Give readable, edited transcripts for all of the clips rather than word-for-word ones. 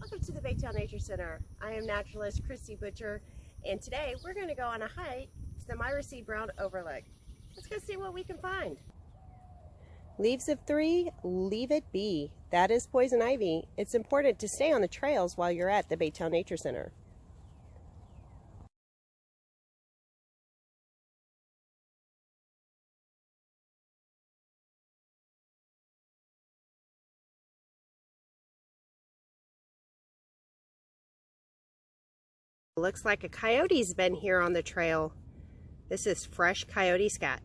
Welcome to the Baytown Nature Center. I am naturalist Christy Butcher, and today we're going to go on a hike to the Myra C. Brown Overlook. Let's go see what we can find. Leaves of 3, leave it be. That is poison ivy. It's important to stay on the trails while you're at the Baytown Nature Center. Looks like a coyote's been here on the trail. This is fresh coyote scat.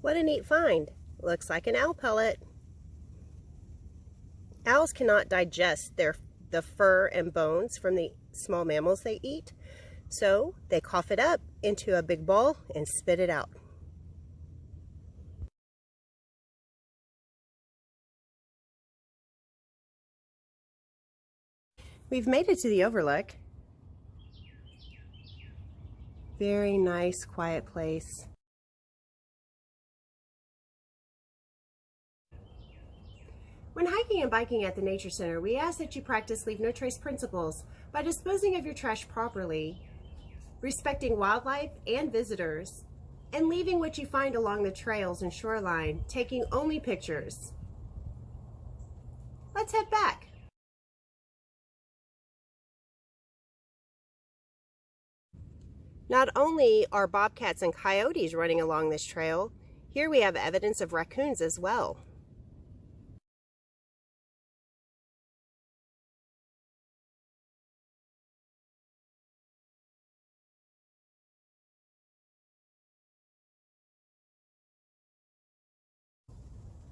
What a neat find. Looks like an owl pellet. Owls cannot digest the fur and bones from the small mammals they eat, so they cough it up into a big ball and spit it out. We've made it to the overlook. Very nice, quiet place. When hiking and biking at the Nature Center, we ask that you practice leave no trace principles by disposing of your trash properly, respecting wildlife and visitors, and leaving what you find along the trails and shoreline, taking only pictures. Let's head back. Not only are bobcats and coyotes running along this trail, here we have evidence of raccoons as well.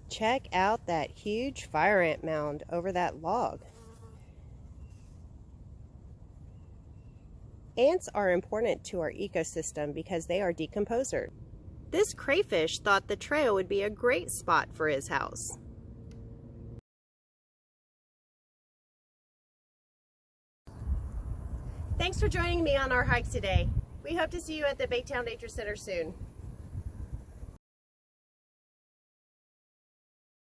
Check out that huge fire ant mound over that log. Ants are important to our ecosystem because they are decomposers. This crayfish thought the trail would be a great spot for his house. Thanks for joining me on our hike today. We hope to see you at the Baytown Nature Center soon.